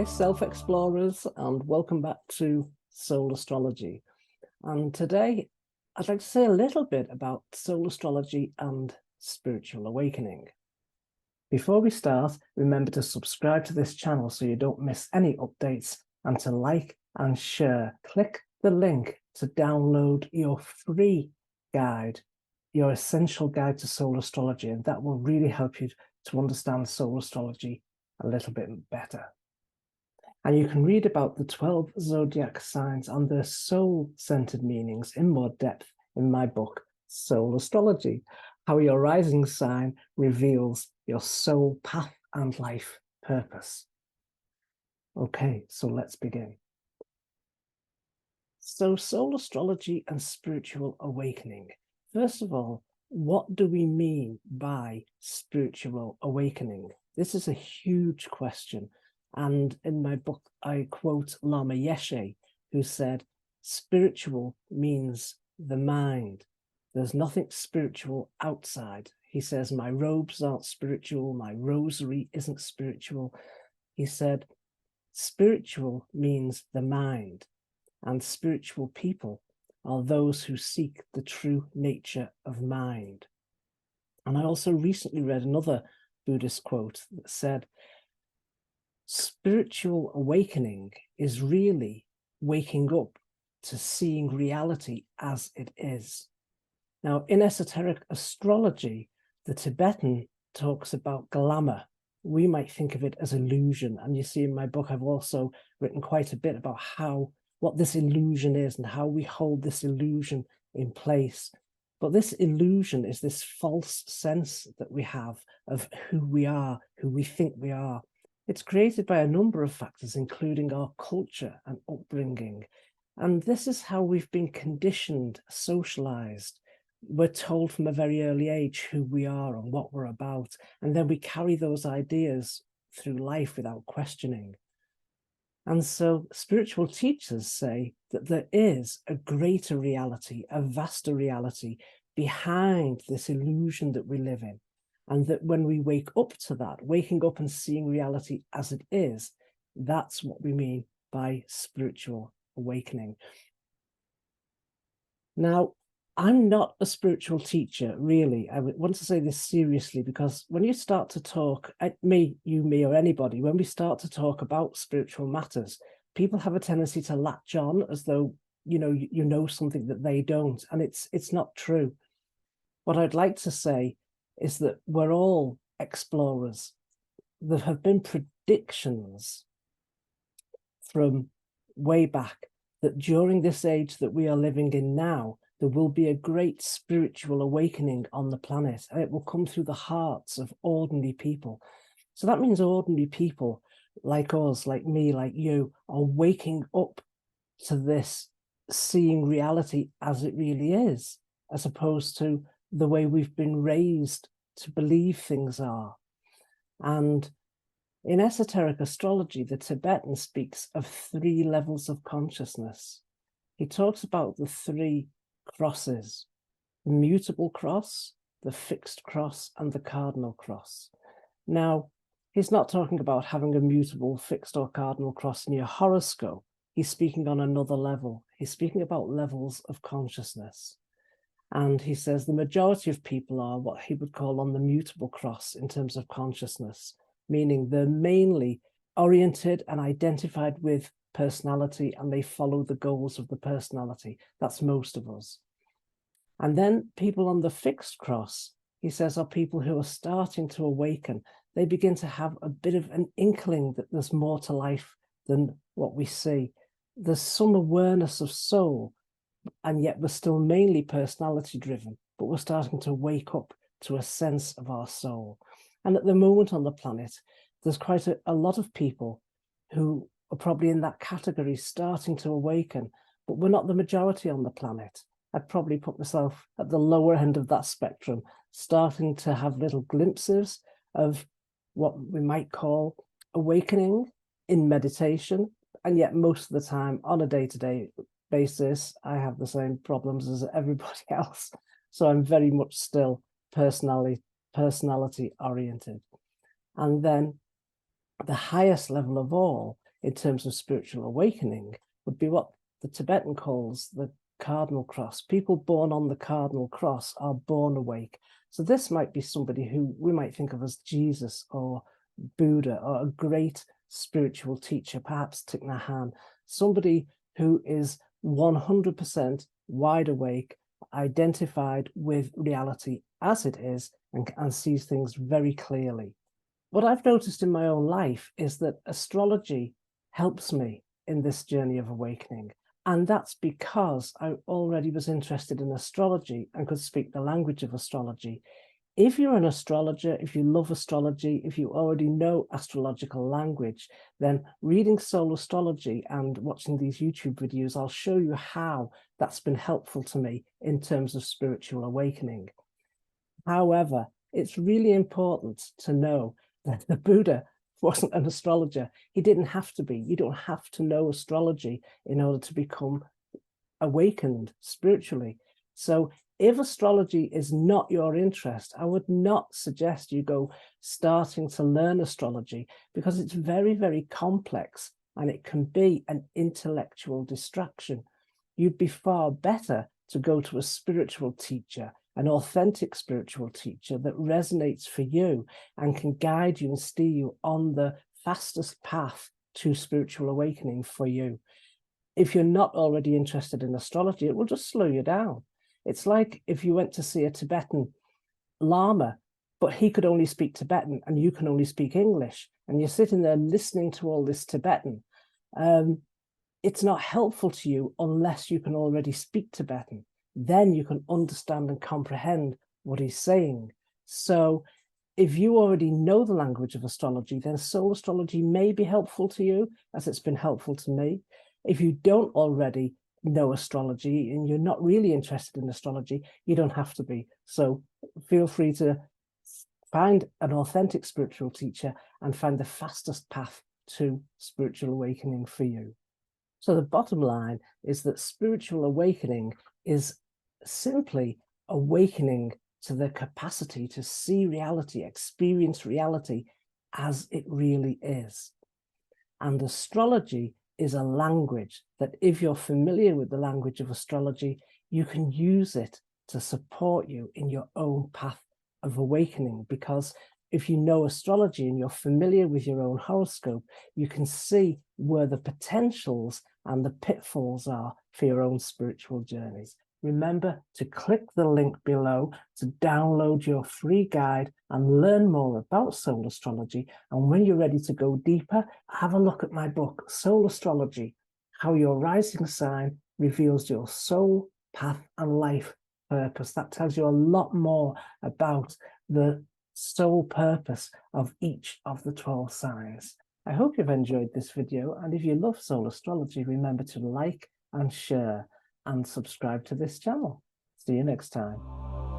Hi, self-explorers, and welcome back to Soul Astrology. And today, I'd like to say a little bit about soul astrology and spiritual awakening. Before we start, remember to subscribe to this channel so you don't miss any updates, and to like and share. Click the link to download your free guide, your essential guide to soul astrology, and that will really help you to understand soul astrology a little bit better. And you can read about the 12 zodiac signs and their soul-centered meanings in more depth in my book, Soul Astrology, how your rising sign reveals your soul path and life purpose. Okay, so let's begin. So soul astrology and spiritual awakening. First of all, what do we mean by spiritual awakening? This is a huge question. And in my book, I quote Lama Yeshe, who said, spiritual means the mind. There's nothing spiritual outside. He says, my robes aren't spiritual. My rosary isn't spiritual. He said, spiritual means the mind, and spiritual people are those who seek the true nature of mind. And I also recently read another Buddhist quote that said, spiritual awakening is really waking up to seeing reality as it is. Now, in esoteric astrology, the Tibetan talks about glamour. We might think of it as illusion. And you see in my book, I've also written quite a bit about what this illusion is and how we hold this illusion in place. But this illusion is this false sense that we have of who we are, who we think we are. It's created by a number of factors, including our culture and upbringing. And this is how we've been conditioned, socialized. We're told from a very early age who we are and what we're about. And then we carry those ideas through life without questioning. And so spiritual teachers say that there is a greater reality, a vaster reality behind this illusion that we live in. And that when we wake up to that, waking up and seeing reality as it is, that's what we mean by spiritual awakening. Now, I'm not a spiritual teacher, really. I want to say this seriously, because when you start to talk, me, or anybody, when we start to talk about spiritual matters, people have a tendency to latch on as though, you know something that they don't. And it's not true. What I'd like to say is that we're all explorers. There have been predictions from way back that during this age that we are living in now, there will be a great spiritual awakening on the planet, and it will come through the hearts of ordinary people. So that means ordinary people like us, like me, like you, are waking up to this, seeing reality as it really is, as opposed to the way we've been raised to believe things are. And in esoteric astrology, the Tibetan speaks of 3 levels of consciousness. He talks about the 3 crosses: the mutable cross, the fixed cross, and the cardinal cross. Now, he's not talking about having a mutable, fixed, or cardinal cross in your horoscope. He's speaking on another level. He's speaking about levels of consciousness. And he says the majority of people are what he would call on the mutable cross in terms of consciousness, meaning they're mainly oriented and identified with personality, and they follow the goals of the personality. That's most of us. And then people on the fixed cross, he says, are people who are starting to awaken. They begin to have a bit of an inkling that there's more to life than what we see. There's some awareness of soul, and yet we're still mainly personality driven, but we're starting to wake up to a sense of our soul. And at the moment on the planet, there's quite a lot of people who are probably in that category, starting to awaken, but we're not the majority on the planet. I'd probably put myself at the lower end of that spectrum, starting to have little glimpses of what we might call awakening in meditation. And yet most of the time on a day-to-day basis, I have the same problems as everybody else. So I'm very much still personality oriented. And then the highest level of all in terms of spiritual awakening would be what the Tibetan calls the cardinal cross. People born on the cardinal cross are born awake. So this might be somebody who we might think of as Jesus or Buddha or a great spiritual teacher, perhaps Thich Nhat Hanh, somebody who is 100% wide awake, identified with reality as it is, and sees things very clearly. What I've noticed in my own life is that astrology helps me in this journey of awakening. And that's because I already was interested in astrology and could speak the language of astrology. If you're an astrologer, if you love astrology, if you already know astrological language, then reading Soul Astrology and watching these YouTube videos, I'll show you how that's been helpful to me in terms of spiritual awakening. However, it's really important to know that the Buddha wasn't an astrologer. He didn't have to be. You don't have to know astrology in order to become awakened spiritually. So if astrology is not your interest, I would not suggest you go starting to learn astrology, because it's very, very complex and it can be an intellectual distraction. You'd be far better to go to a spiritual teacher, an authentic spiritual teacher that resonates for you and can guide you and steer you on the fastest path to spiritual awakening for you. If you're not already interested in astrology, it will just slow you down. It's like if you went to see a Tibetan Lama, but he could only speak Tibetan and you can only speak English, and you're sitting there listening to all this Tibetan. It's not helpful to you unless you can already speak Tibetan. Then you can understand and comprehend what he's saying. So if you already know the language of astrology, then Soul Astrology may be helpful to you, as it's been helpful to me. If you don't already know astrology and you're not really interested in astrology, you don't have to be. So feel free to find an authentic spiritual teacher and find the fastest path to spiritual awakening for you. So the bottom line is that spiritual awakening is simply awakening to the capacity to see reality, experience reality as it really is. And astrology is a language that, if you're familiar with the language of astrology, you can use it to support you in your own path of awakening. Because if you know astrology and you're familiar with your own horoscope, you can see where the potentials and the pitfalls are for your own spiritual journeys. Remember to click the link below to download your free guide and learn more about Soul Astrology. And when you're ready to go deeper, have a look at my book, Soul Astrology, How Your Rising Sign Reveals Your Soul, Path and Life Purpose. That tells you a lot more about the soul purpose of each of the 12 signs. I hope you've enjoyed this video, and if you love Soul Astrology, remember to like and share and subscribe to this channel. See you next time.